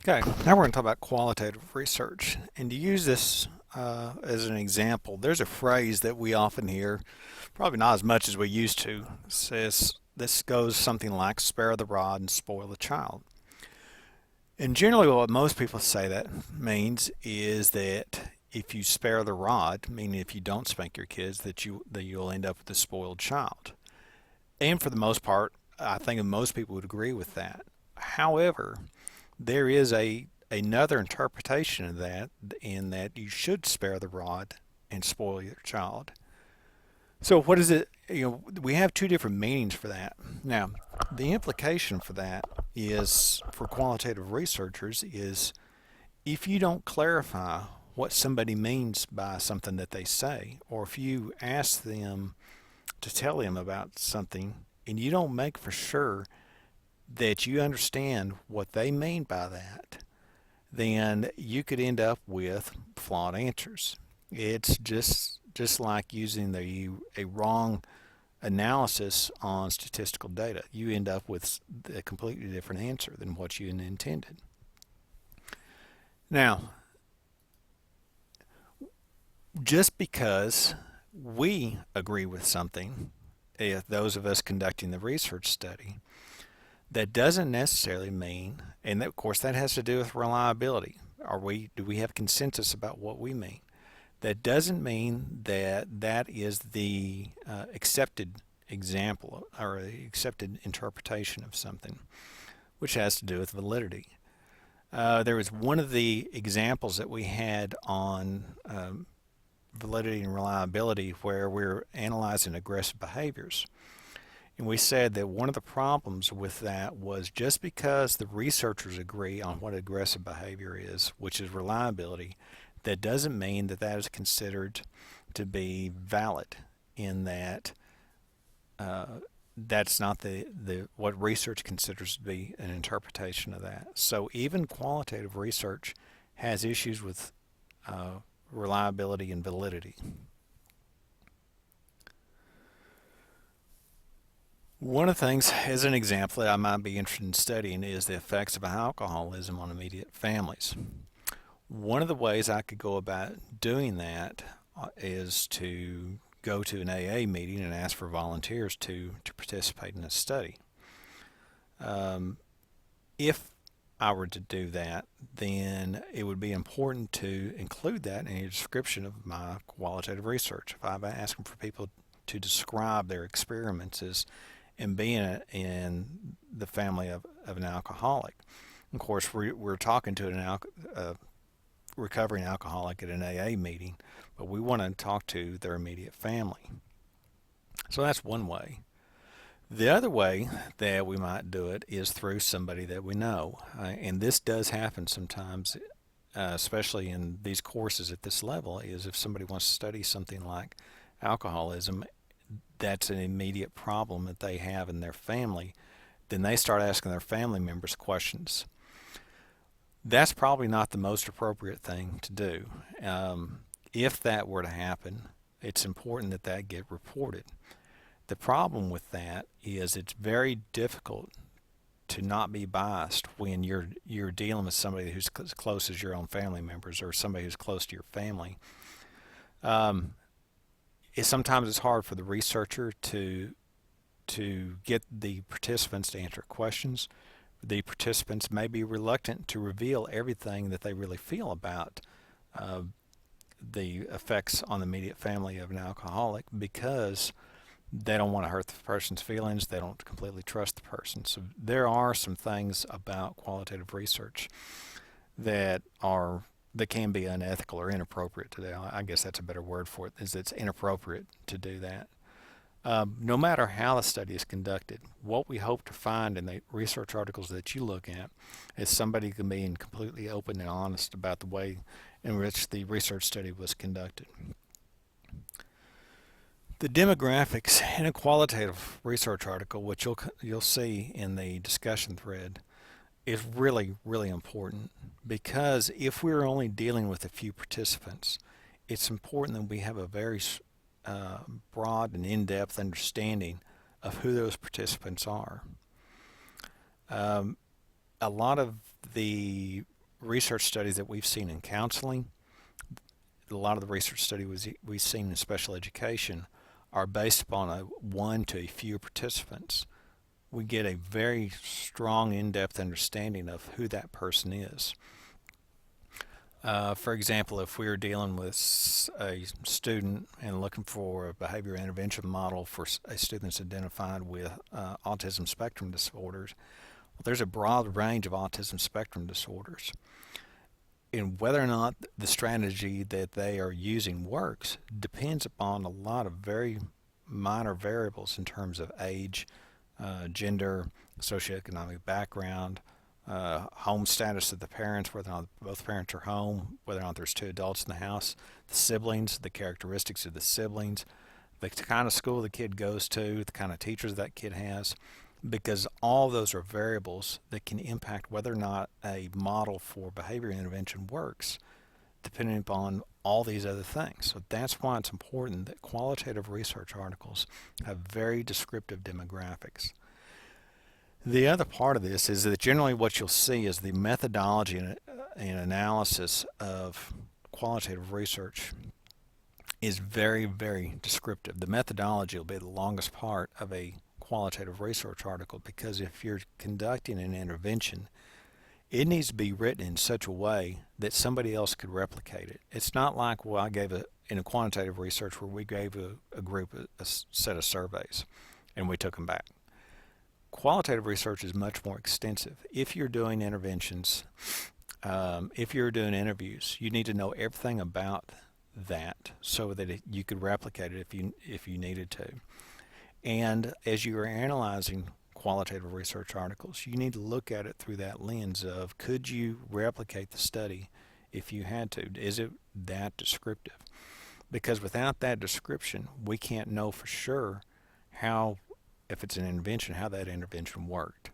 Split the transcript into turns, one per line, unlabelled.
Okay, now we're going to talk about qualitative research. And to use this as an example, there's a phrase that we often hear, probably not as much as we used to, says this goes something like spare the rod and spoil the child. And generally what most people say that means is that if you spare the rod, meaning if you don't spank your kids, that you'll end up with a spoiled child. And for the most part, I think most people would agree with that. However, there is a another interpretation of that in that you should spare the rod and spoil your child. So what is it? We have two different meanings for that. Now, the implication for that is for qualitative researchers is if you don't clarify what somebody means by something that they say, or if you ask them to tell them about something and you don't make for sure that you understand what they mean by that, then you could end up with flawed answers. It's just like using a wrong analysis on statistical data. You end up with a completely different answer than what you intended. Now, just because we agree with something, if those of us conducting the research study, that doesn't necessarily mean, and of course that has to do with reliability. Do we have consensus about what we mean? That doesn't mean that that is the accepted example or accepted interpretation of something, which has to do with validity. There was one of the examples that we had on validity and reliability where we're analyzing aggressive behaviors. And we said that one of the problems with that was just because the researchers agree on what aggressive behavior is, which is reliability, that doesn't mean that that is considered to be valid in that that's not the what research considers to be an interpretation of that. So even qualitative research has issues with reliability and validity. One of the things, as an example, that I might be interested in studying is the effects of alcoholism on immediate families. One of the ways I could go about doing that is to go to an AA meeting and ask for volunteers to participate in a study. If I were to do that, then it would be important to include that in a description of my qualitative research. If I'm asking for people to describe their experiences and being in the family of an alcoholic. Of course, we're talking to a recovering alcoholic at an AA meeting, but we want to talk to their immediate family. So that's one way. The other way that we might do it is through somebody that we know. And this does happen sometimes, especially in these courses at this level, is if somebody wants to study something like alcoholism, that's an immediate problem that they have in their family, then they start asking their family members questions. That's probably not the most appropriate thing to do. If that were to happen, it's important that that get reported. The problem with that is it's very difficult to not be biased when you're dealing with somebody who's as close as your own family members or somebody who's close to your family. Sometimes it's hard for the researcher to get the participants to answer questions. The participants may be reluctant to reveal everything that they really feel about the effects on the immediate family of an alcoholic because they don't want to hurt the person's feelings. They don't completely trust the person. So there are some things about qualitative research that can be unethical or inappropriate to do. I guess that's a better word for it, is it's inappropriate to do that. No matter how the study is conducted, what we hope to find in the research articles that you look at is somebody being completely open and honest about the way in which the research study was conducted. The demographics in a qualitative research article, which you'll see in the discussion thread, is really, really important because if we're only dealing with a few participants, it's important that we have a very broad and in-depth understanding of who those participants are. A lot of the research studies that we've seen in counseling, a lot of the research studies we've seen in special education are based upon a one to a few participants. We get a very strong, in-depth understanding of who that person is. For example, if we were dealing with a student and looking for a behavior intervention model for a student that's identified with autism spectrum disorders, well, there's a broad range of autism spectrum disorders. And whether or not the strategy that they are using works depends upon a lot of very minor variables in terms of age, gender, socioeconomic background, home status of the parents, whether or not both parents are home, whether or not there's two adults in the house, the siblings, the characteristics of the siblings, the kind of school the kid goes to, the kind of teachers that kid has, because all those are variables that can impact whether or not a model for behavior intervention works, depending upon all these other things. So that's why it's important that qualitative research articles have very descriptive demographics. The other part of this is that generally what you'll see is the methodology and analysis of qualitative research is very, very descriptive. The methodology will be the longest part of a qualitative research article, because if you're conducting an intervention, it needs to be written in such a way that somebody else could replicate it. It's not like, well, in a quantitative research where we gave a group a set of surveys and we took them back. Qualitative research is much more extensive. If you're doing interventions, if you're doing interviews, you need to know everything about that so that you could replicate it if you needed to. And as you are analyzing qualitative research articles, you need to look at it through that lens of, could you replicate the study if you had to? Is it that descriptive? Because without that description, we can't know for sure how, if it's an intervention, how that intervention worked.